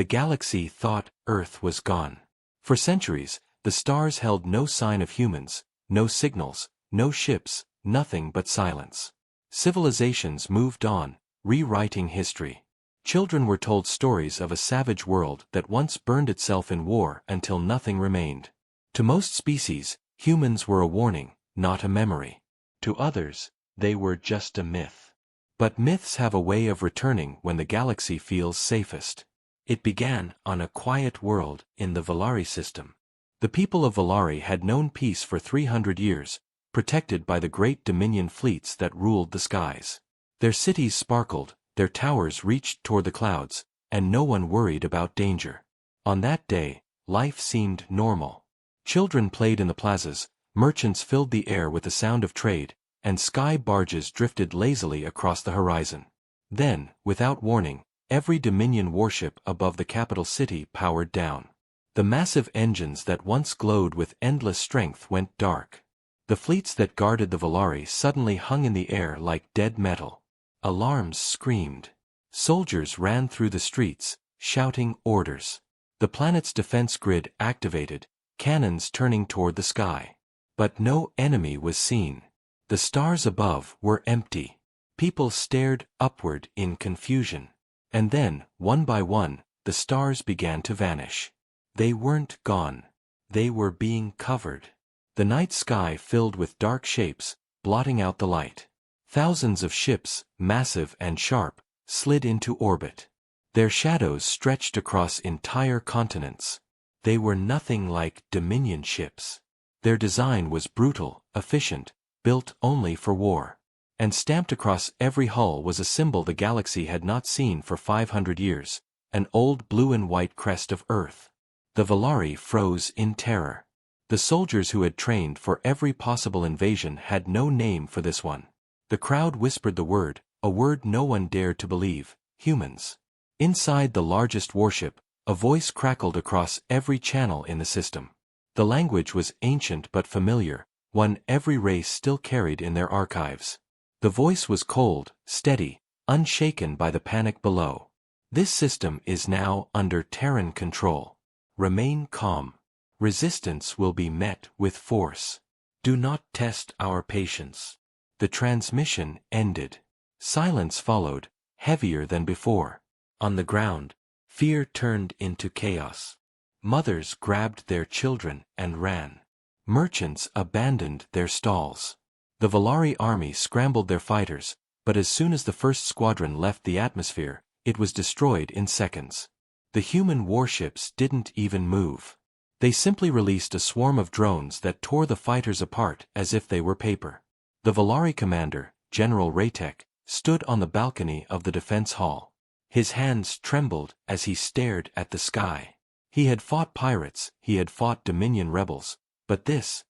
the galaxy thought Earth was gone. For centuries, the stars held no sign of humans, no signals, no ships, nothing but silence. Civilizations moved on, rewriting history. Children were told stories of a savage world that once burned itself in war until nothing remained. To most species, humans were a warning, not a memory. To others, they were just a myth. But myths have a way of returning when the galaxy feels safest. It began on a quiet world in the Valari system. The people of Valari had known peace for 300 years, protected by the great Dominion fleets that ruled the skies. Their cities sparkled, their towers reached toward the clouds, and no one worried about danger. On that day, life seemed normal. Children played in the plazas, merchants filled the air with the sound of trade, and sky barges drifted lazily across the horizon. Then, without warning, every Dominion warship above the capital city powered down. The massive engines that once glowed with endless strength went dark. The fleets that guarded the Valari suddenly hung in the air like dead metal. Alarms screamed. Soldiers ran through the streets, shouting orders. The planet's defense grid activated, cannons turning toward the sky. But no enemy was seen. The stars above were empty. People stared upward in confusion. And then, one by one, the stars began to vanish. They weren't gone. They were being covered. The night sky filled with dark shapes, blotting out the light. Thousands of ships, massive and sharp, slid into orbit. Their shadows stretched across entire continents. They were nothing like Dominion ships. Their design was brutal, efficient, built only for war. And stamped across every hull was a symbol the galaxy had not seen for 500 years, an old blue and white crest of Earth. The Valari froze in terror. The soldiers who had trained for every possible invasion had no name for this one. The crowd whispered the word, a word no one dared to believe: humans. Inside the largest warship, a voice crackled across every channel in the system. The language was ancient but familiar, one every race still carried in their archives. The voice was cold, steady, unshaken by the panic below. This system is now under Terran control. Remain calm. Resistance will be met with force. Do not test our patience. The transmission ended. Silence followed, heavier than before. On the ground, fear turned into chaos. Mothers grabbed their children and ran. Merchants abandoned their stalls. The Valari army scrambled their fighters, but as soon as the first squadron left the atmosphere, it was destroyed in seconds. The human warships didn't even move. They simply released a swarm of drones that tore the fighters apart as if they were paper. The Valari commander, General Raytek, stood on the balcony of the defense hall. His hands trembled as he stared at the sky. He had fought pirates, he had fought Dominion rebels, but this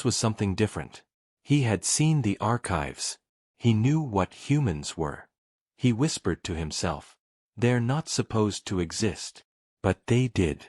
was something different. He had seen the archives. He knew what humans were. He whispered to himself, "They're not supposed to exist." But they did.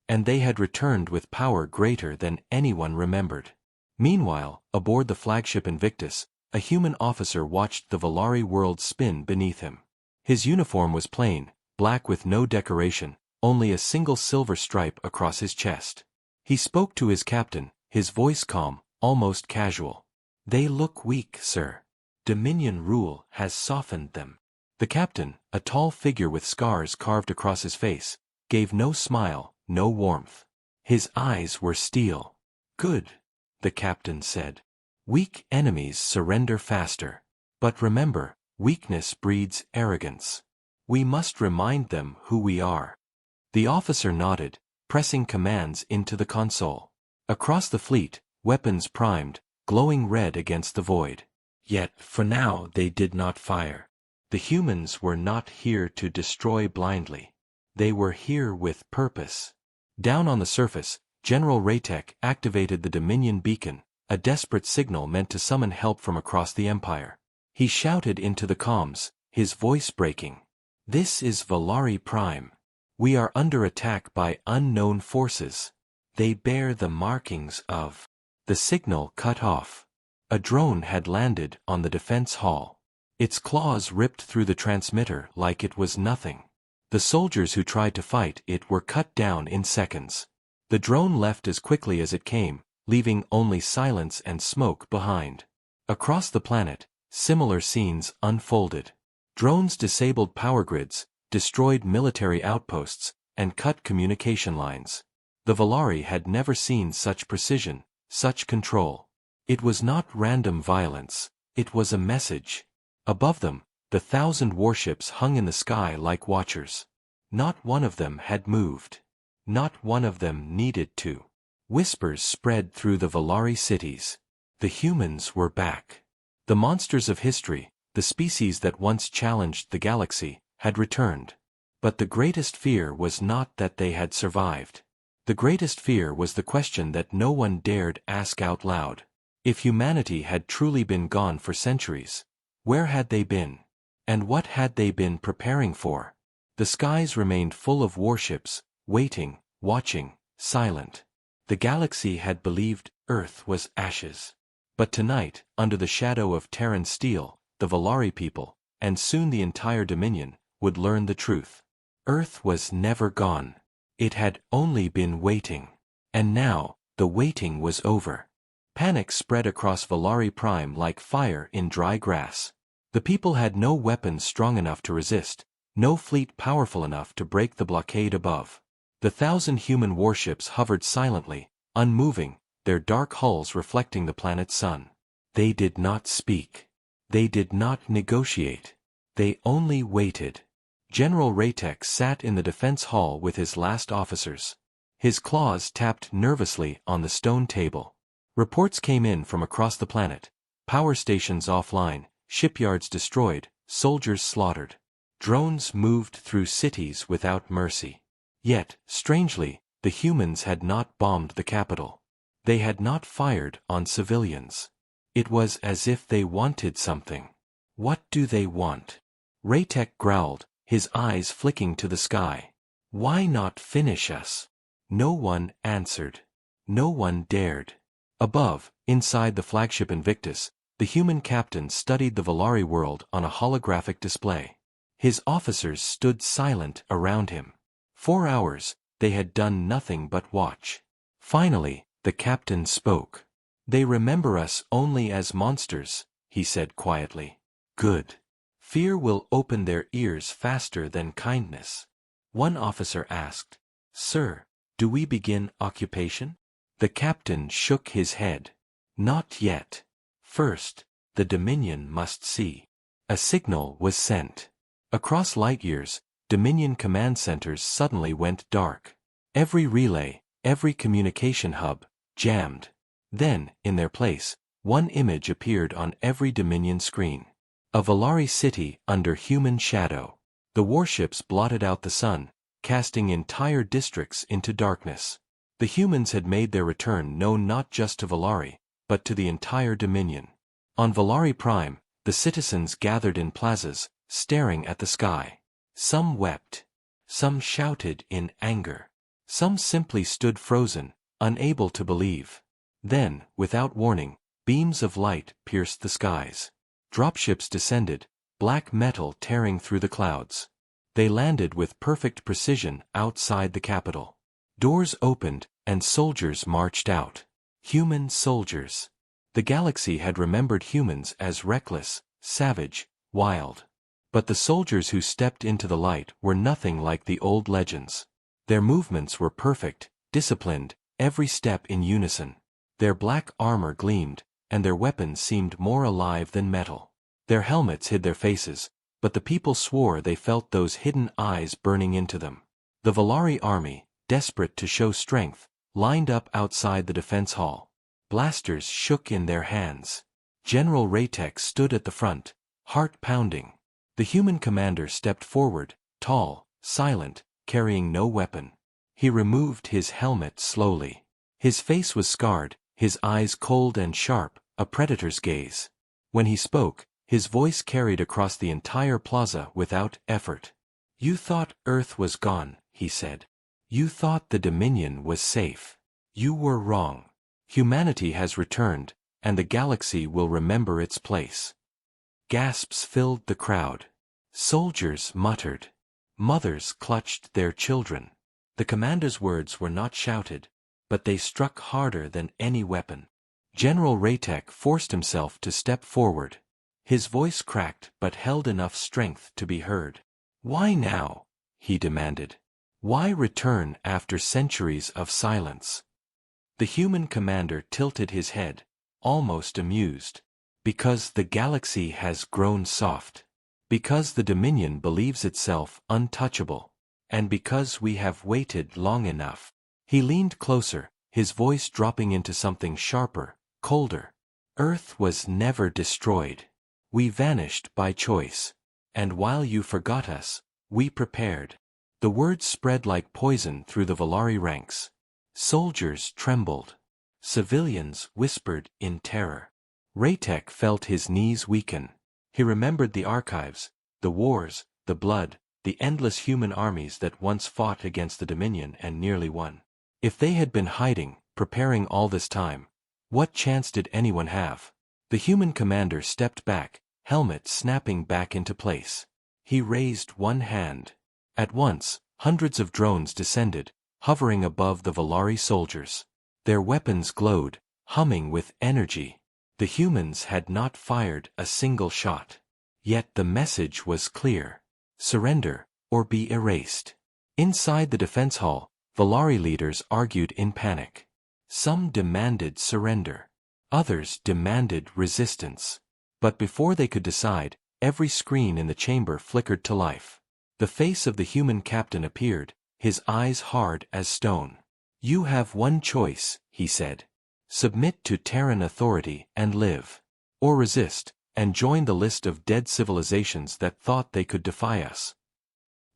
And they had returned with power greater than anyone remembered. Meanwhile, aboard the flagship Invictus, a human officer watched the Valari world spin beneath him. His uniform was plain, black with no decoration, only a single silver stripe across his chest. He spoke to his captain, his voice calm, almost casual. "They look weak, sir. Dominion rule has softened them." The captain, a tall figure with scars carved across his face, gave no smile, no warmth. His eyes were steel. "Good," the captain said. "Weak enemies surrender faster. But remember, weakness breeds arrogance. We must remind them who we are." The officer nodded, pressing commands into the console. Across the fleet, weapons primed, glowing red against the void. Yet, for now they did not fire. The humans were not here to destroy blindly. They were here with purpose. Down on the surface, General Raytek activated the Dominion beacon, a desperate signal meant to summon help from across the Empire. He shouted into the comms, his voice breaking. "This is Valari Prime. We are under attack by unknown forces. They bear the markings of..." The signal cut off. A drone had landed on the defense hall. Its claws ripped through the transmitter like it was nothing. The soldiers who tried to fight it were cut down in seconds. The drone left as quickly as it came, leaving only silence and smoke behind. Across the planet, similar scenes unfolded. Drones disabled power grids, destroyed military outposts, and cut communication lines. The Valari had never seen such precision, such control. It was not random violence, it was a message. Above them, the 1,000 warships hung in the sky like watchers. Not one of them had moved. Not one of them needed to. Whispers spread through the Valari cities. The humans were back. The monsters of history, the species that once challenged the galaxy, had returned. But the greatest fear was not that they had survived. The greatest fear was the question that no one dared ask out loud. If humanity had truly been gone for centuries, where had they been? And what had they been preparing for? The skies remained full of warships, waiting, watching, silent. The galaxy had believed Earth was ashes. But tonight, under the shadow of Terran steel, the Valari people, and soon the entire Dominion, would learn the truth. Earth was never gone. It had only been waiting. And now, the waiting was over. Panic spread across Valari Prime like fire in dry grass. The people had no weapons strong enough to resist, no fleet powerful enough to break the blockade above. The 1,000 human warships hovered silently, unmoving, their dark hulls reflecting the planet's sun. They did not speak. They did not negotiate. They only waited. General Raytek sat in the defense hall with his last officers. His claws tapped nervously on the stone table. Reports came in from across the planet. Power stations offline, shipyards destroyed, soldiers slaughtered. Drones moved through cities without mercy. Yet, strangely, the humans had not bombed the capital. They had not fired on civilians. It was as if they wanted something. What do they want? Raytek growled, his eyes flicking to the sky. Why not finish us? No one answered. No one dared. Above, inside the flagship Invictus, the human captain studied the Valari world on a holographic display. His officers stood silent around him. 4 hours, they had done nothing but watch. Finally, the captain spoke. They remember us only as monsters, he said quietly. Good. Fear will open their ears faster than kindness. One officer asked, Sir, do we begin occupation? The captain shook his head. Not yet. First, the Dominion must see. A signal was sent. Across light years, Dominion command centers suddenly went dark. Every relay, every communication hub, jammed. Then, in their place, one image appeared on every Dominion screen. A Valari city under human shadow. The warships blotted out the sun, casting entire districts into darkness. The humans had made their return known not just to Valari, but to the entire Dominion. On Valari Prime, the citizens gathered in plazas, staring at the sky. Some wept. Some shouted in anger. Some simply stood frozen, unable to believe. Then, without warning, beams of light pierced the skies. Dropships descended, black metal tearing through the clouds. They landed with perfect precision outside the capital. Doors opened, and soldiers marched out. Human soldiers. The galaxy had remembered humans as reckless, savage, wild. But the soldiers who stepped into the light were nothing like the old legends. Their movements were perfect, disciplined, every step in unison. Their black armor gleamed, and their weapons seemed more alive than metal. Their helmets hid their faces, but the people swore they felt those hidden eyes burning into them. The Valari army, desperate to show strength, lined up outside the defense hall. Blasters shook in their hands. General Raytek stood at the front, heart pounding. The human commander stepped forward, tall, silent, carrying no weapon. He removed his helmet slowly. His face was scarred, his eyes cold and sharp, a predator's gaze. When he spoke, his voice carried across the entire plaza without effort. You thought Earth was gone, he said. You thought the Dominion was safe. You were wrong. Humanity has returned, and the galaxy will remember its place. Gasps filled the crowd. Soldiers muttered. Mothers clutched their children. The commander's words were not shouted, but they struck harder than any weapon. General Raytek forced himself to step forward. His voice cracked but held enough strength to be heard. "Why now?" he demanded. "Why return after centuries of silence?" The human commander tilted his head, almost amused. "Because the galaxy has grown soft. Because the Dominion believes itself untouchable. And because we have waited long enough." He leaned closer, his voice dropping into something sharper, colder. "Earth was never destroyed. We vanished by choice. And while you forgot us, we prepared." The words spread like poison through the Valari ranks. Soldiers trembled. Civilians whispered in terror. Raytek felt his knees weaken. He remembered the archives, the wars, the blood, the endless human armies that once fought against the Dominion and nearly won. If they had been hiding, preparing all this time, what chance did anyone have? The human commander stepped back, helmet snapping back into place. He raised one hand. At once, hundreds of drones descended, hovering above the Valari soldiers. Their weapons glowed, humming with energy. The humans had not fired a single shot. Yet the message was clear. Surrender, or be erased. Inside the defense hall, Valari leaders argued in panic. Some demanded surrender. Others demanded resistance. But before they could decide, every screen in the chamber flickered to life. The face of the human captain appeared, his eyes hard as stone. "You have one choice," he said. "Submit to Terran authority and live. Or resist, and join the list of dead civilizations that thought they could defy us."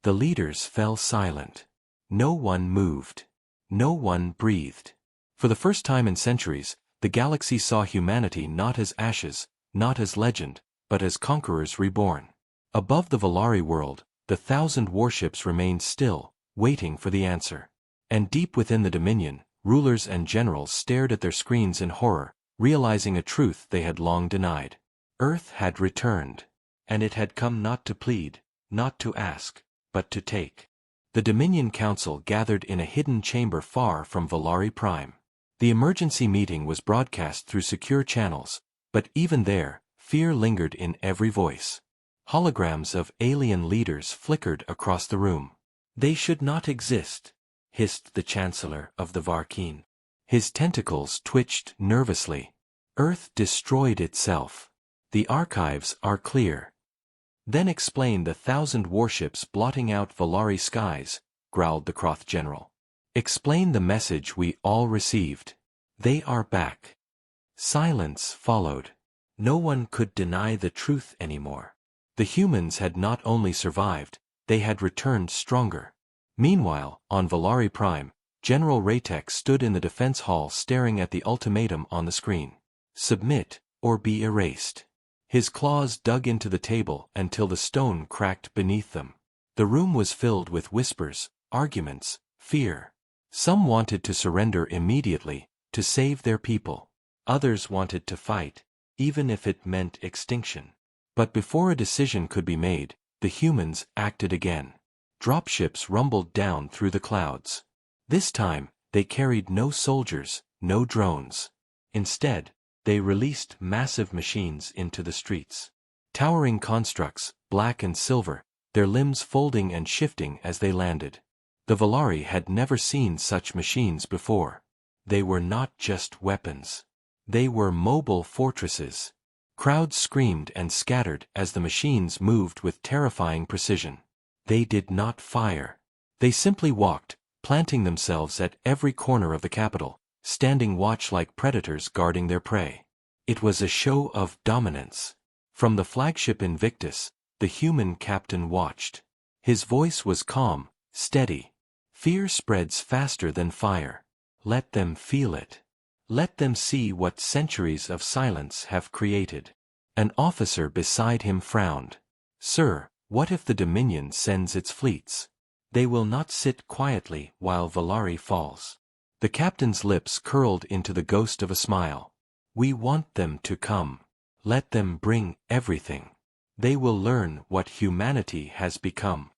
The leaders fell silent. No one moved. No one breathed. For the first time in centuries, the galaxy saw humanity not as ashes, not as legend, but as conquerors reborn. Above the Valari world, the 1,000 warships remained still, waiting for the answer. And deep within the Dominion, rulers and generals stared at their screens in horror, realizing a truth they had long denied. Earth had returned. And it had come not to plead, not to ask, but to take. The Dominion Council gathered in a hidden chamber far from Valari Prime. The emergency meeting was broadcast through secure channels, but even there, fear lingered in every voice. Holograms of alien leaders flickered across the room. "They should not exist," hissed the Chancellor of the Varkeen. His tentacles twitched nervously. "Earth destroyed itself. The archives are clear." "Then explain the 1,000 warships blotting out Valari skies," growled the Croth General. "Explain the message we all received. They are back." Silence followed. No one could deny the truth anymore. The humans had not only survived, they had returned stronger. Meanwhile, on Valari Prime, General Raytek stood in the defense hall staring at the ultimatum on the screen. "Submit, or be erased." His claws dug into the table until the stone cracked beneath them. The room was filled with whispers, arguments, fear. Some wanted to surrender immediately, to save their people. Others wanted to fight, even if it meant extinction. But before a decision could be made, the humans acted again. Dropships rumbled down through the clouds. This time, they carried no soldiers, no drones. Instead, they released massive machines into the streets. Towering constructs, black and silver, their limbs folding and shifting as they landed. The Valari had never seen such machines before. They were not just weapons. They were mobile fortresses. Crowds screamed and scattered as the machines moved with terrifying precision. They did not fire. They simply walked, planting themselves at every corner of the capital, standing watch like predators guarding their prey. It was a show of dominance. From the flagship Invictus, the human captain watched. His voice was calm, steady. "Fear spreads faster than fire. Let them feel it. Let them see what centuries of silence have created." An officer beside him frowned. "Sir, what if the Dominion sends its fleets? They will not sit quietly while Valari falls." The captain's lips curled into the ghost of a smile. "We want them to come. Let them bring everything. They will learn what humanity has become."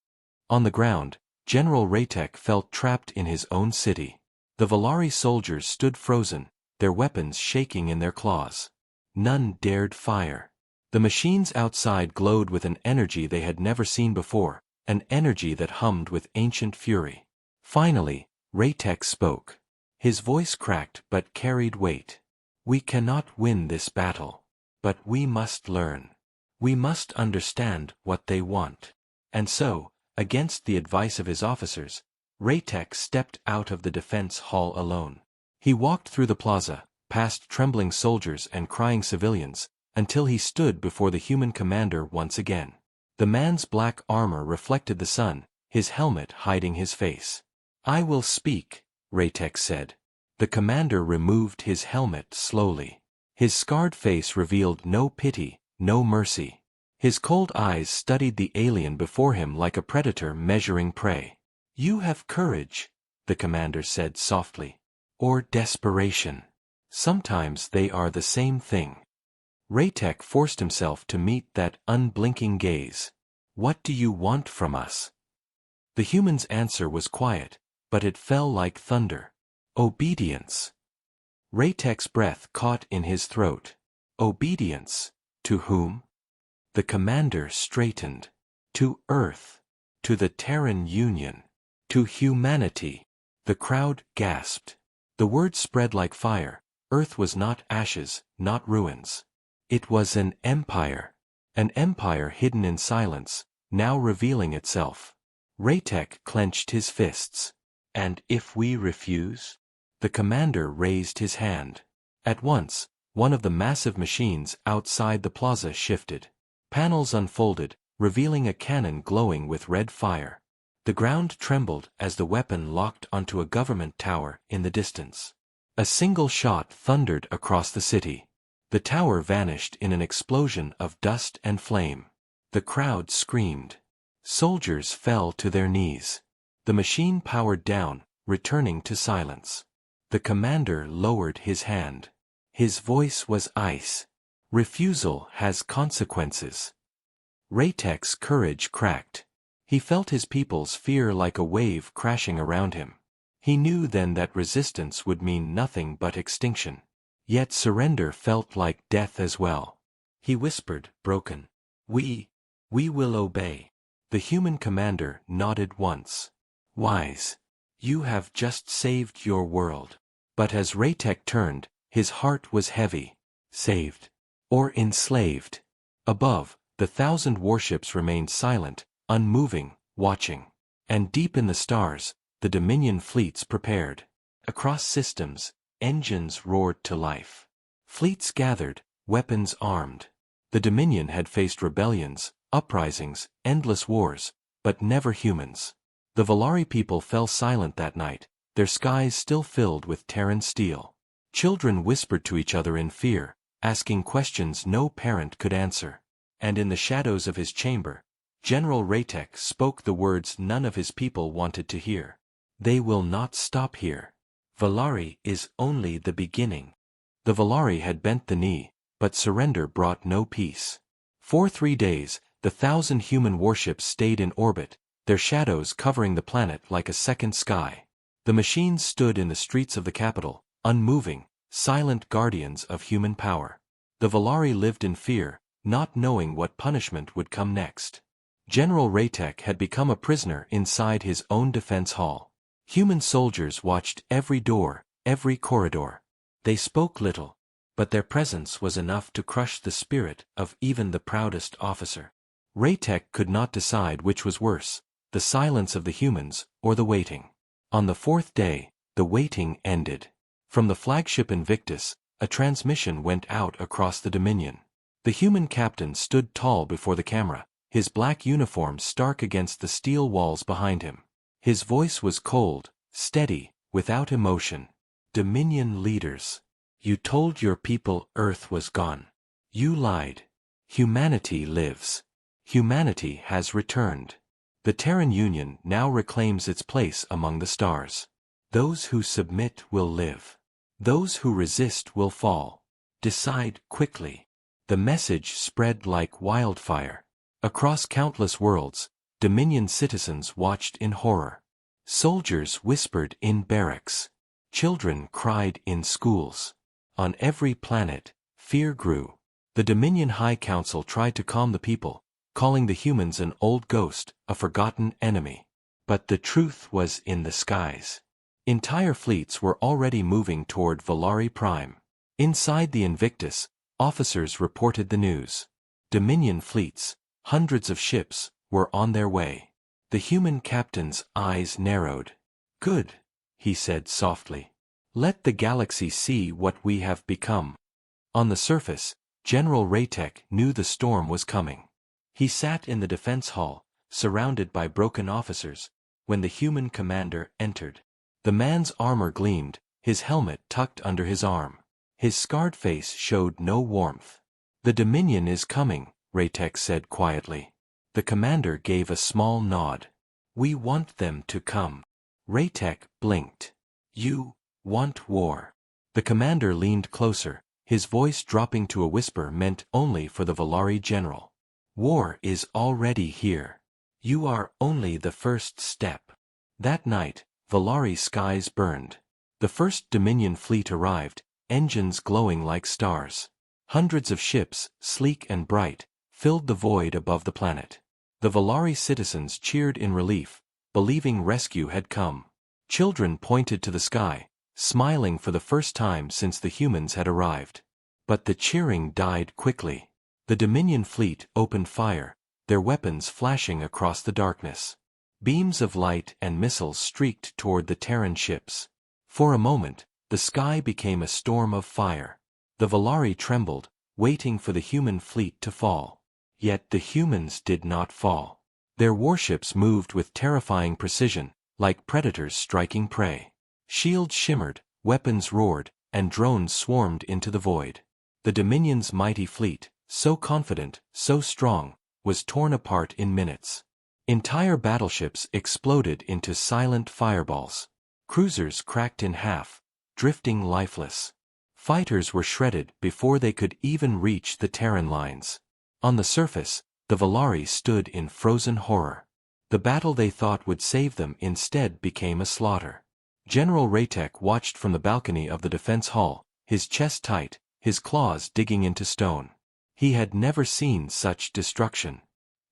On the ground, General Raytek felt trapped in his own city. The Valari soldiers stood frozen, their weapons shaking in their claws. None dared fire. The machines outside glowed with an energy they had never seen before, an energy that hummed with ancient fury. Finally, Raytek spoke. His voice cracked but carried weight. "We cannot win this battle. But we must learn. We must understand what they want." And so, against the advice of his officers, Raytek stepped out of the defense hall alone. He walked through the plaza, past trembling soldiers and crying civilians, until he stood before the human commander once again. The man's black armor reflected the sun, his helmet hiding his face. "I will speak," Raytek said. The commander removed his helmet slowly. His scarred face revealed no pity, no mercy. His cold eyes studied the alien before him like a predator measuring prey. "You have courage," the commander said softly. "Or desperation. Sometimes they are the same thing." Raytek forced himself to meet that unblinking gaze. "What do you want from us?" The human's answer was quiet, but it fell like thunder. "Obedience." Raytek's breath caught in his throat. Obedience? To whom? The commander straightened. To Earth. To the Terran Union. To humanity. The crowd gasped. The word spread like fire. Earth was not ashes, not ruins. It was an empire. An empire hidden in silence, now revealing itself. Raytek clenched his fists. "And if we refuse?" The commander raised his hand. At once, one of the massive machines outside the plaza shifted. Panels unfolded, revealing a cannon glowing with red fire. The ground trembled as the weapon locked onto a government tower in the distance. A single shot thundered across the city. The tower vanished in an explosion of dust and flame. The crowd screamed. Soldiers fell to their knees. The machine powered down, returning to silence. The commander lowered his hand. His voice was ice. "Refusal has consequences." Raytek's courage cracked. He felt his people's fear like a wave crashing around him. He knew then that resistance would mean nothing but extinction. Yet surrender felt like death as well. He whispered, broken, We will obey." The human commander nodded once. "Wise. You have just saved your world." But as Raytek turned, his heart was heavy. Saved. Or enslaved. Above, the 1,000 warships remained silent, unmoving, watching. And deep in the stars, the Dominion fleets prepared. Across systems, engines roared to life. Fleets gathered, weapons armed. The Dominion had faced rebellions, uprisings, endless wars, but never humans. The Valari people fell silent that night, their skies still filled with Terran steel. Children whispered to each other in fear, asking questions no parent could answer. And in the shadows of his chamber, General Raytek spoke the words none of his people wanted to hear. "They will not stop here. Valari is only the beginning." The Valari had bent the knee, but surrender brought no peace. For 3 days, the 1,000 human warships stayed in orbit, their shadows covering the planet like a second sky. The machines stood in the streets of the capital, unmoving, silent guardians of human power. The Valari lived in fear, not knowing what punishment would come next. General Raytek had become a prisoner inside his own defense hall. Human soldiers watched every door, every corridor. They spoke little, but their presence was enough to crush the spirit of even the proudest officer. Raytek could not decide which was worse, the silence of the humans, or the waiting. On the 4th day, the waiting ended. From the flagship Invictus, a transmission went out across the Dominion. The human captain stood tall before the camera, his black uniform stark against the steel walls behind him. His voice was cold, steady, without emotion. "Dominion leaders, you told your people Earth was gone. You lied. Humanity lives. Humanity has returned. The Terran Union now reclaims its place among the stars. Those who submit will live. Those who resist will fall. Decide quickly." The message spread like wildfire. Across countless worlds, Dominion citizens watched in horror. Soldiers whispered in barracks. Children cried in schools. On every planet, fear grew. The Dominion High Council tried to calm the people, calling the humans an old ghost, a forgotten enemy. But the truth was in the skies. Entire fleets were already moving toward Valari Prime. Inside the Invictus, officers reported the news. Dominion fleets, hundreds of ships, were on their way. The human captain's eyes narrowed. "Good," he said softly. "Let the galaxy see what we have become." On the surface, General Raytek knew the storm was coming. He sat in the defense hall, surrounded by broken officers, when the human commander entered. The man's armor gleamed, his helmet tucked under his arm. His scarred face showed no warmth. "The Dominion is coming," Raytek said quietly. The commander gave a small nod. "We want them to come." Raytek blinked. "You want war?" The commander leaned closer, his voice dropping to a whisper meant only for the Valari general. "War is already here. You are only the first step." That night, Valari skies burned. The first Dominion fleet arrived, engines glowing like stars. Hundreds of ships, sleek and bright, filled the void above the planet. The Valari citizens cheered in relief, believing rescue had come. Children pointed to the sky, smiling for the first time since the humans had arrived. But the cheering died quickly. The Dominion fleet opened fire, their weapons flashing across the darkness. Beams of light and missiles streaked toward the Terran ships. For a moment, the sky became a storm of fire. The Valari trembled, waiting for the human fleet to fall. Yet the humans did not fall. Their warships moved with terrifying precision, like predators striking prey. Shields shimmered, weapons roared, and drones swarmed into the void. The Dominion's mighty fleet, so confident, so strong, was torn apart in minutes. Entire battleships exploded into silent fireballs. Cruisers cracked in half, drifting lifeless. Fighters were shredded before they could even reach the Terran lines. On the surface, the Valari stood in frozen horror. The battle they thought would save them instead became a slaughter. General Raytek watched from the balcony of the defense hall, his chest tight, his claws digging into stone. He had never seen such destruction.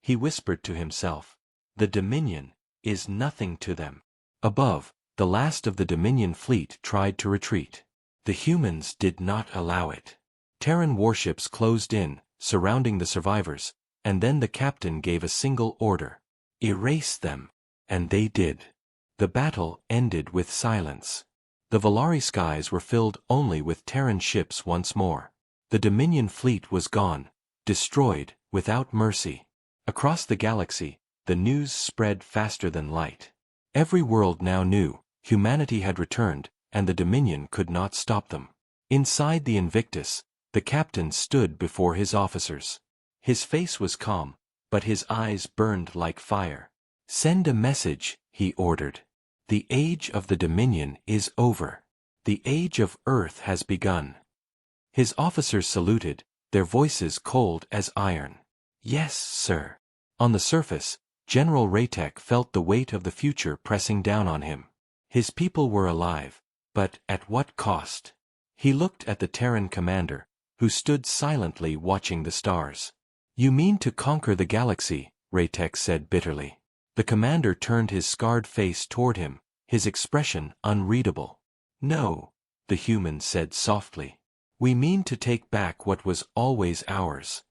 He whispered to himself, "The Dominion is nothing to them." Above, the last of the Dominion fleet tried to retreat. The humans did not allow it. Terran warships closed in, surrounding the survivors, and then the captain gave a single order. "Erase them." And they did. The battle ended with silence. The Valari skies were filled only with Terran ships once more. The Dominion fleet was gone, destroyed, without mercy. Across the galaxy, the news spread faster than light. Every world now knew, humanity had returned, and the Dominion could not stop them. Inside the Invictus, the captain stood before his officers. His face was calm, but his eyes burned like fire. "Send a message," he ordered. "The age of the Dominion is over. The age of Earth has begun." His officers saluted, their voices cold as iron. "Yes, sir." On the surface, General Raytek felt the weight of the future pressing down on him. His people were alive, but at what cost? He looked at the Terran commander, who stood silently watching the stars. "You mean to conquer the galaxy," Raytek said bitterly. The commander turned his scarred face toward him, his expression unreadable. "No," the human said softly. "We mean to take back what was always ours."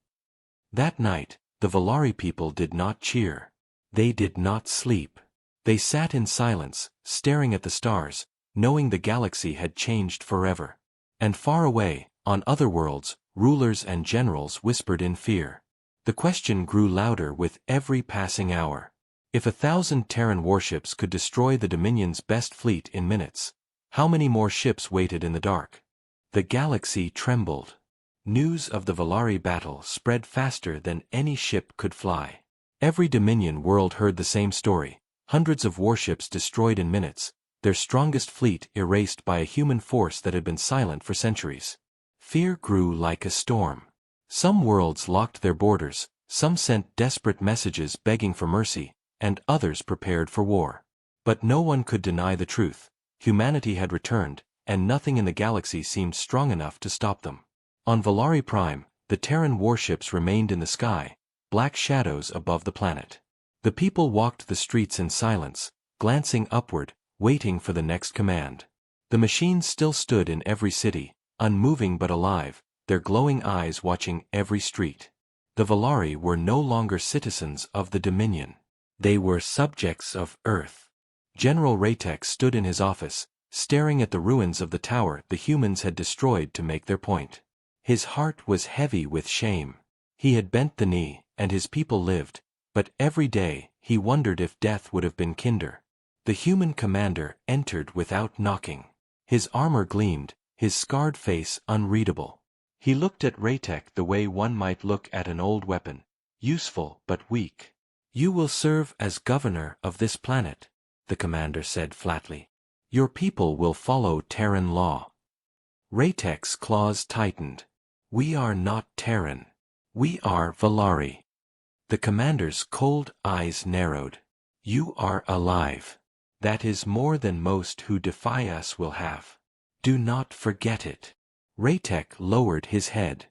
That night, the Valari people did not cheer. They did not sleep. They sat in silence, staring at the stars, knowing the galaxy had changed forever. And far away, on other worlds, rulers and generals whispered in fear. The question grew louder with every passing hour. If 1,000 Terran warships could destroy the Dominion's best fleet in minutes, how many more ships waited in the dark? The galaxy trembled. News of the Valari battle spread faster than any ship could fly. Every Dominion world heard the same story. Hundreds of warships destroyed in minutes, their strongest fleet erased by a human force that had been silent for centuries. Fear grew like a storm. Some worlds locked their borders, some sent desperate messages begging for mercy, and others prepared for war. But no one could deny the truth. Humanity had returned, and nothing in the galaxy seemed strong enough to stop them. On Valari Prime, the Terran warships remained in the sky, black shadows above the planet. The people walked the streets in silence, glancing upward, waiting for the next command. The machines still stood in every city, unmoving but alive, their glowing eyes watching every street. The Valari were no longer citizens of the Dominion. They were subjects of Earth. General Raytek stood in his office, staring at the ruins of the tower the humans had destroyed to make their point. His heart was heavy with shame. He had bent the knee, and his people lived, but every day he wondered if death would have been kinder. The human commander entered without knocking. His armor gleamed, his scarred face unreadable. He looked at Raytek the way one might look at an old weapon, useful but weak. "You will serve as governor of this planet," the commander said flatly. "Your people will follow Terran law." Raytek's claws tightened. "We are not Terran. We are Valari." The commander's cold eyes narrowed. "You are alive. That is more than most who defy us will have. Do not forget it." Raytek lowered his head.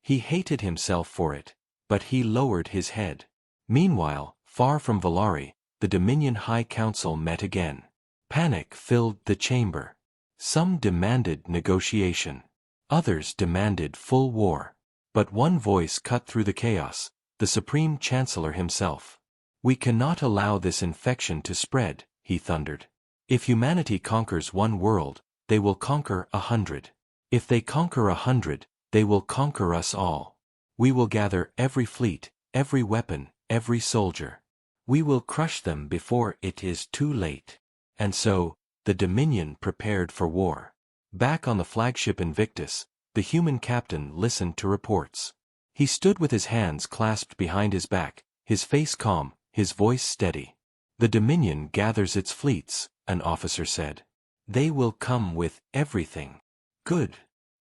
He hated himself for it, but he lowered his head. Meanwhile, far from Valari, the Dominion High Council met again. Panic filled the chamber. Some demanded negotiation. Others demanded full war. But one voice cut through the chaos, the Supreme Chancellor himself. "We cannot allow this infection to spread," he thundered. "If humanity conquers one world, they will conquer 100. If they conquer 100, they will conquer us all. We will gather every fleet, every weapon, every soldier. We will crush them before it is too late." And so, the Dominion prepared for war. Back on the flagship Invictus, the human captain listened to reports. He stood with his hands clasped behind his back, his face calm, his voice steady. "The Dominion gathers its fleets," an officer said. "They will come with everything." "Good,"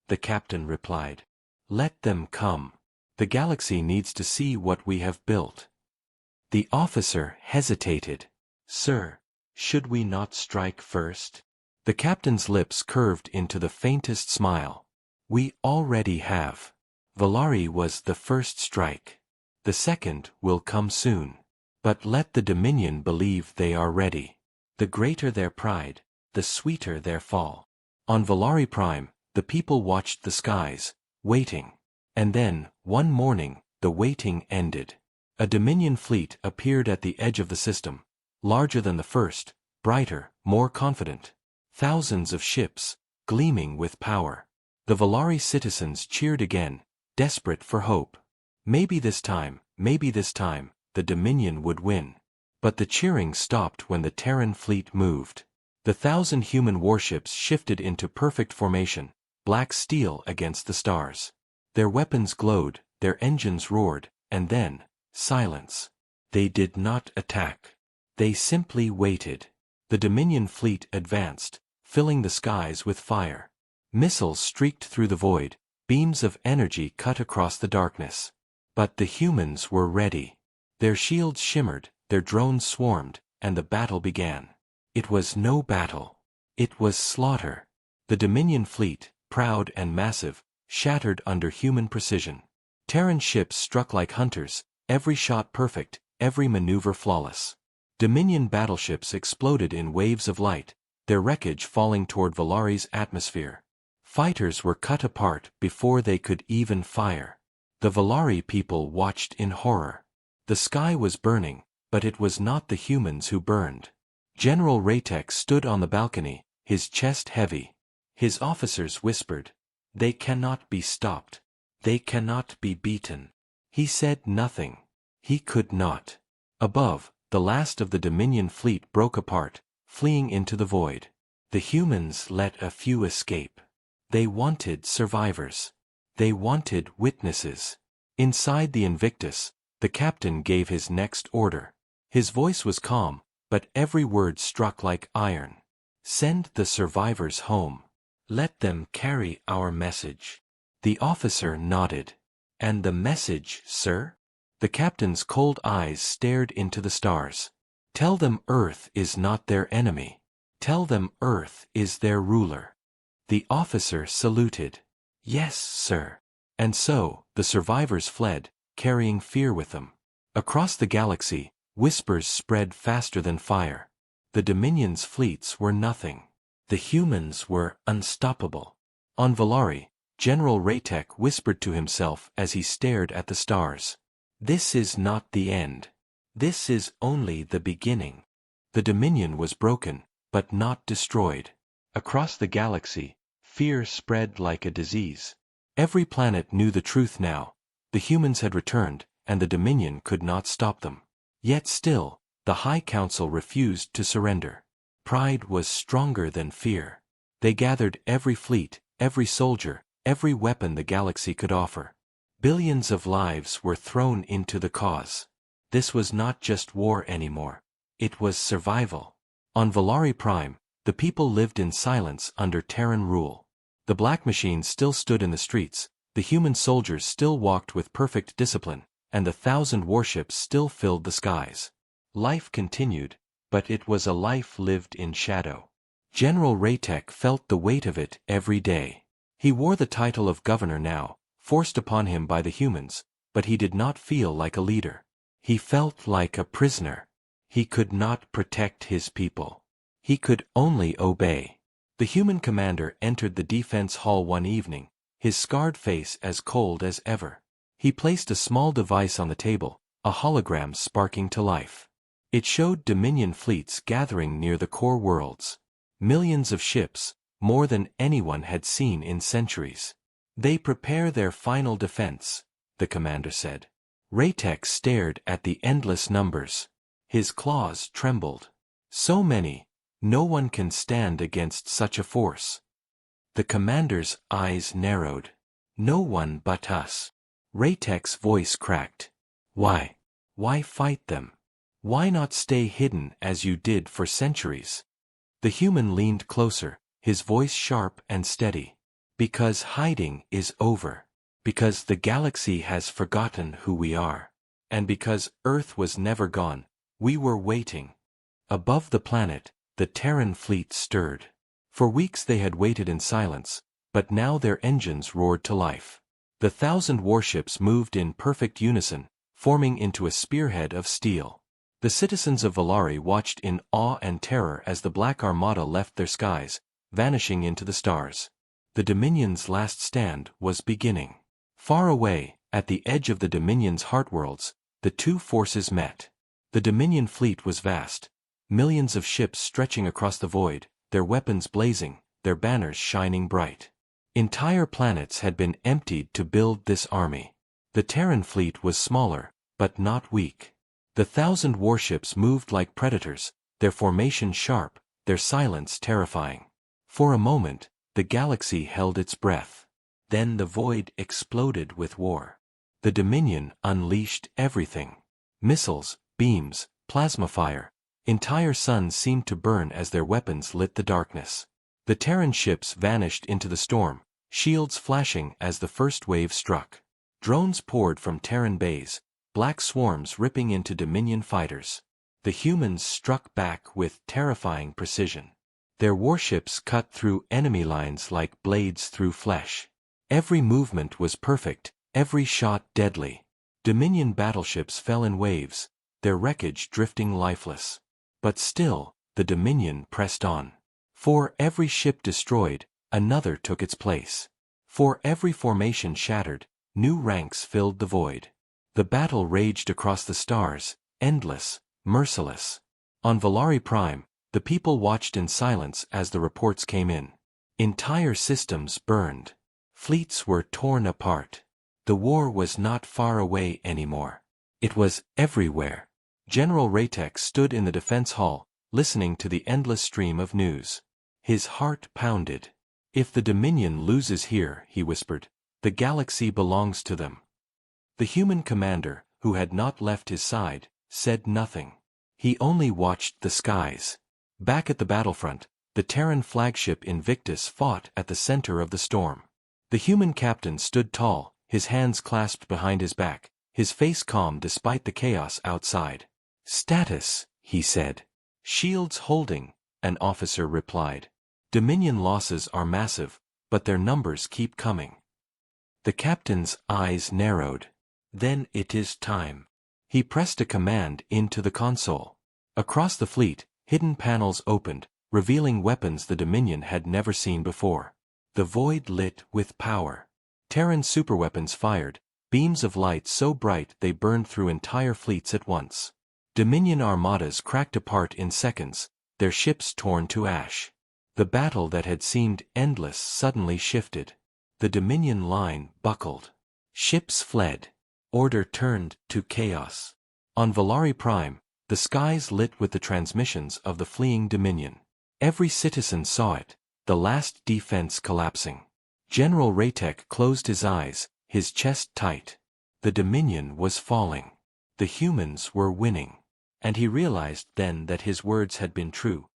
the captain replied. "Let them come. The galaxy needs to see what we have built." The officer hesitated. "Sir, should we not strike first?" The captain's lips curved into the faintest smile. "We already have. Valari was the first strike. The second will come soon. But let the Dominion believe they are ready. The greater their pride, the sweeter their fall." On Valari Prime, the people watched the skies, waiting. And then, one morning, the waiting ended. A Dominion fleet appeared at the edge of the system, larger than the first, brighter, more confident. Thousands of ships, gleaming with power. The Valari citizens cheered again, desperate for hope. Maybe this time, the Dominion would win. But the cheering stopped when the Terran fleet moved. The 1,000 human warships shifted into perfect formation, black steel against the stars. Their weapons glowed, their engines roared, and then, silence. They did not attack. They simply waited. The Dominion fleet advanced, filling the skies with fire. Missiles streaked through the void, beams of energy cut across the darkness. But the humans were ready. Their shields shimmered, their drones swarmed, and the battle began. It was no battle. It was slaughter. The Dominion fleet, proud and massive, shattered under human precision. Terran ships struck like hunters, every shot perfect, every maneuver flawless. Dominion battleships exploded in waves of light, their wreckage falling toward Valari's atmosphere. Fighters were cut apart before they could even fire. The Valari people watched in horror. The sky was burning, but it was not the humans who burned. General Raytek stood on the balcony, his chest heavy. His officers whispered, "They cannot be stopped. They cannot be beaten." He said nothing. He could not. Above, the last of the Dominion fleet broke apart, fleeing into the void. The humans let a few escape. They wanted survivors. They wanted witnesses. Inside the Invictus, the captain gave his next order. His voice was calm, but every word struck like iron. "Send the survivors home. Let them carry our message." The officer nodded. "And the message, sir?" The captain's cold eyes stared into the stars. Tell them Earth is not their enemy. Tell them Earth is their ruler. The officer saluted. Yes, sir. And so, the survivors fled, carrying fear with them. Across the galaxy, whispers spread faster than fire. The Dominion's fleets were nothing. The humans were unstoppable. On Valari, General Raytek whispered to himself as he stared at the stars. This is not the end. This is only the beginning. The Dominion was broken, but not destroyed. Across the galaxy, fear spread like a disease. Every planet knew the truth now. The humans had returned, and the Dominion could not stop them. Yet still, the High Council refused to surrender. Pride was stronger than fear. They gathered every fleet, every soldier, every weapon the galaxy could offer. Billions of lives were thrown into the cause. This was not just war anymore. It was survival. On Valari Prime, the people lived in silence under Terran rule. The black machines still stood in the streets, the human soldiers still walked with perfect discipline, and the 1,000 warships still filled the skies. Life continued, but it was a life lived in shadow. General Raytek felt the weight of it every day. He wore the title of governor now, forced upon him by the humans, but he did not feel like a leader. He felt like a prisoner. He could not protect his people. He could only obey. The human commander entered the defense hall one evening, his scarred face as cold as ever. He placed a small device on the table, a hologram sparking to life. It showed Dominion fleets gathering near the core worlds. Millions of ships, more than anyone had seen in centuries. They prepare their final defense, the commander said. Raytek stared at the endless numbers. His claws trembled. So many, no one can stand against such a force. The commander's eyes narrowed. No one but us. Raytek's voice cracked. Why? Why fight them? Why not stay hidden as you did for centuries? The human leaned closer, his voice sharp and steady. Because hiding is over. Because the galaxy has forgotten who we are. And because Earth was never gone, we were waiting. Above the planet, the Terran fleet stirred. For weeks they had waited in silence, but now their engines roared to life. The 1,000 warships moved in perfect unison, forming into a spearhead of steel. The citizens of Valari watched in awe and terror as the Black Armada left their skies, vanishing into the stars. The Dominion's last stand was beginning. Far away, at the edge of the Dominion's heartworlds, the two forces met. The Dominion fleet was vast. Millions of ships stretching across the void, their weapons blazing, their banners shining bright. Entire planets had been emptied to build this army. The Terran fleet was smaller, but not weak. The 1,000 warships moved like predators, their formation sharp, their silence terrifying. For a moment, the galaxy held its breath. Then the void exploded with war. The Dominion unleashed everything. Missiles, beams, plasma fire. Entire suns seemed to burn as their weapons lit the darkness. The Terran ships vanished into the storm, shields flashing as the first wave struck. Drones poured from Terran bays, black swarms ripping into Dominion fighters. The humans struck back with terrifying precision. Their warships cut through enemy lines like blades through flesh. Every movement was perfect, every shot deadly. Dominion battleships fell in waves, their wreckage drifting lifeless. But still, the Dominion pressed on. For every ship destroyed, another took its place. For every formation shattered, new ranks filled the void. The battle raged across the stars, endless, merciless. On Valari Prime, the people watched in silence as the reports came in. Entire systems burned. Fleets were torn apart. The war was not far away anymore. It was everywhere. General Raytek stood in the defense hall, listening to the endless stream of news. His heart pounded. If the Dominion loses here, he whispered, the galaxy belongs to them. The human commander, who had not left his side, said nothing. He only watched the skies. Back at the battlefront, the Terran flagship Invictus fought at the center of the storm. The human captain stood tall, his hands clasped behind his back, his face calm despite the chaos outside. Status, he said. Shields holding, an officer replied. Dominion losses are massive, but their numbers keep coming. The captain's eyes narrowed. Then it is time. He pressed a command into the console. Across the fleet, hidden panels opened, revealing weapons the Dominion had never seen before. The void lit with power. Terran superweapons fired, beams of light so bright they burned through entire fleets at once. Dominion armadas cracked apart in seconds, their ships torn to ash. The battle that had seemed endless suddenly shifted. The Dominion line buckled. Ships fled. Order turned to chaos. On Valari Prime, the skies lit with the transmissions of the fleeing Dominion. Every citizen saw it, the last defense collapsing. General Raytek closed his eyes, his chest tight. The Dominion was falling. The humans were winning. And he realized then that his words had been true.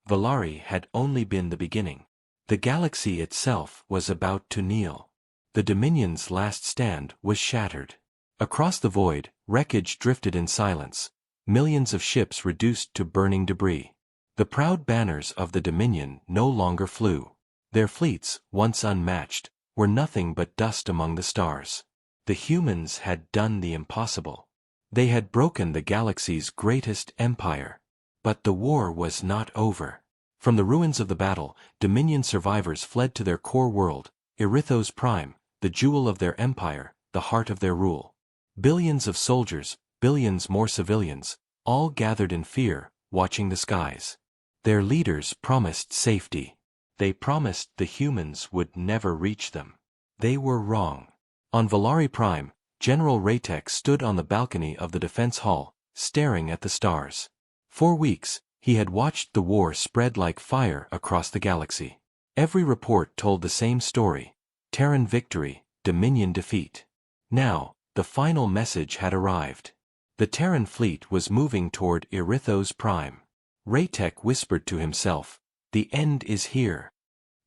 Valari had only been the beginning. The galaxy itself was about to kneel. The Dominion's last stand was shattered. Across the void, wreckage drifted in silence, millions of ships reduced to burning debris. The proud banners of the Dominion no longer flew. Their fleets, once unmatched, were nothing but dust among the stars. The humans had done the impossible. They had broken the galaxy's greatest empire. But the war was not over. From the ruins of the battle, Dominion survivors fled to their core world, Erythos Prime, the jewel of their empire, the heart of their rule. Billions of soldiers, billions more civilians, all gathered in fear, watching the skies. Their leaders promised safety. They promised the humans would never reach them. They were wrong. On Valari Prime, General Raytek stood on the balcony of the defense hall, staring at the stars. For weeks, he had watched the war spread like fire across the galaxy. Every report told the same story: Terran victory, Dominion defeat. Now, the final message had arrived. The Terran fleet was moving toward Erythos Prime. Raytek whispered to himself, "The end is here."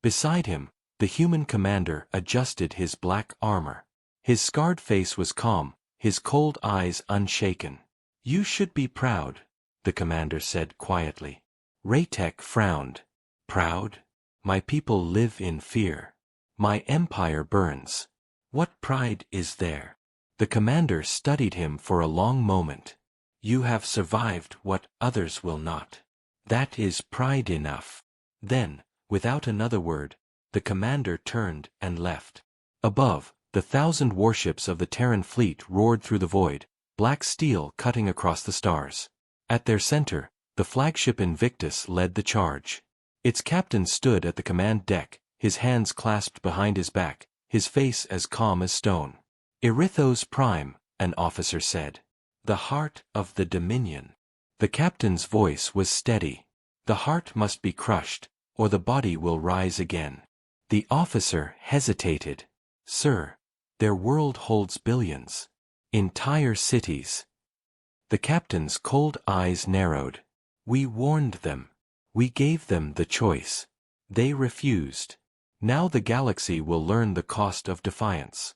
Beside him, the human commander adjusted his black armor. His scarred face was calm, his cold eyes unshaken. "You should be proud," the commander said quietly. Raytek frowned. "Proud? My people live in fear. My empire burns. What pride is there?" The commander studied him for a long moment. "You have survived what others will not. That is pride enough." Then, without another word, the commander turned and left. Above, the 1,000 warships of the Terran fleet roared through the void, black steel cutting across the stars. At their center, the flagship Invictus led the charge. Its captain stood at the command deck, his hands clasped behind his back, his face as calm as stone. "Erythos Prime," an officer said. "The heart of the Dominion." The captain's voice was steady. "The heart must be crushed, or the body will rise again." The officer hesitated. "Sir, their world holds billions. Entire cities." The captain's cold eyes narrowed. "We warned them. We gave them the choice. They refused. Now the galaxy will learn the cost of defiance."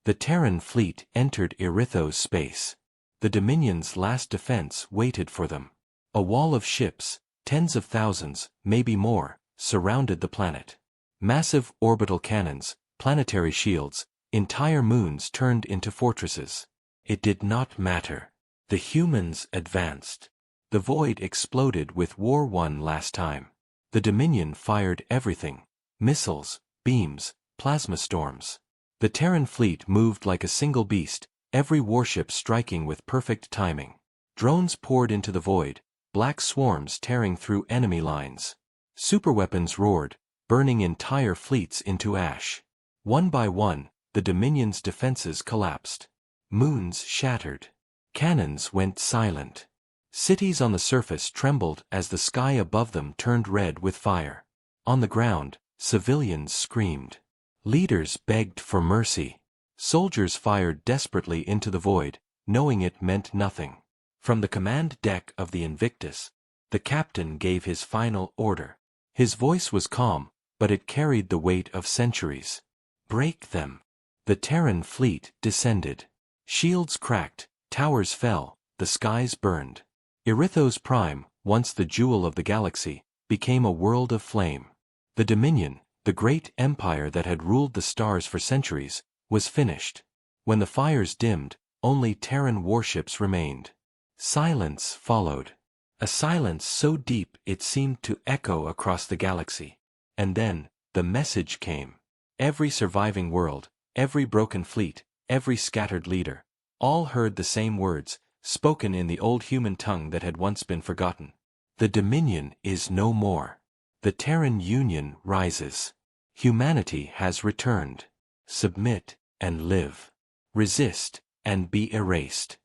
The Terran fleet entered Erythos space. The Dominion's last defense waited for them. A wall of ships, tens of thousands, maybe more, surrounded the planet. Massive orbital cannons, planetary shields, entire moons turned into fortresses. It did not matter. The humans advanced. The void exploded with war won last time. The Dominion fired everything: missiles, beams, plasma storms. The Terran fleet moved like a single beast, every warship striking with perfect timing. Drones poured into the void, black swarms tearing through enemy lines. Superweapons roared, burning entire fleets into ash. One by one, the Dominion's defenses collapsed. Moons shattered. Cannons went silent. Cities on the surface trembled as the sky above them turned red with fire. On the ground, civilians screamed. Leaders begged for mercy. Soldiers fired desperately into the void, knowing it meant nothing. From the command deck of the Invictus, the captain gave his final order. His voice was calm, but it carried the weight of centuries. "Break them." The Terran fleet descended. Shields cracked, towers fell, the skies burned. Erythos Prime, once the jewel of the galaxy, became a world of flame. The Dominion, the great empire that had ruled the stars for centuries, was finished. When the fires dimmed, only Terran warships remained. Silence followed. A silence so deep it seemed to echo across the galaxy. And then, the message came. Every surviving world, every broken fleet, every scattered leader, all heard the same words, spoken in the old human tongue that had once been forgotten. The Dominion is no more. The Terran Union rises. Humanity has returned. Submit and live. Resist and be erased.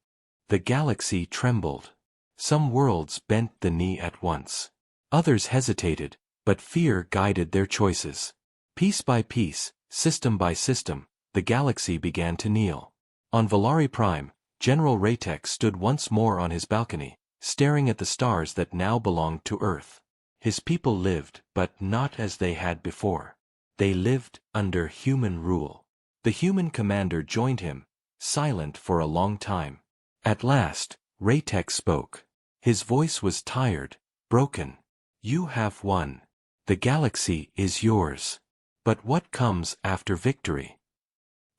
The galaxy trembled. Some worlds bent the knee at once. Others hesitated, but fear guided their choices. Piece by piece, system by system, the galaxy began to kneel. On Valari Prime, General Raytek stood once more on his balcony, staring at the stars that now belonged to Earth. His people lived, but not as they had before. They lived under human rule. The human commander joined him, silent for a long time. At last, Raytek spoke. His voice was tired, broken. You have won. The galaxy is yours. But what comes after victory?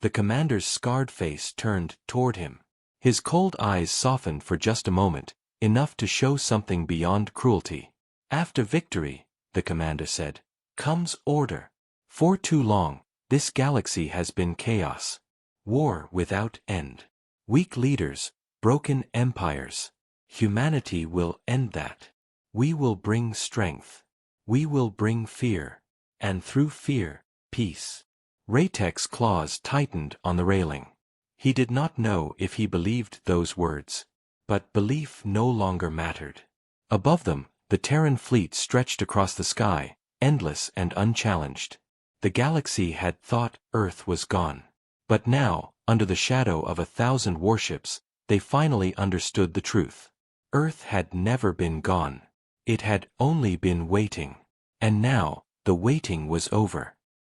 The commander's scarred face turned toward him. His cold eyes softened for just a moment, enough to show something beyond cruelty. After victory, the commander said, comes order. For too long, this galaxy has been chaos. War without end. Weak leaders, broken empires. Humanity will end that. We will bring strength. We will bring fear. And through fear, peace. Raytek's claws tightened on the railing. He did not know if he believed those words. But belief no longer mattered. Above them, the Terran fleet stretched across the sky, endless and unchallenged. The galaxy had thought Earth was gone. But now, under the shadow of 1,000 warships, they finally understood the truth. Earth had never been gone. It had only been waiting. And now, the waiting was over.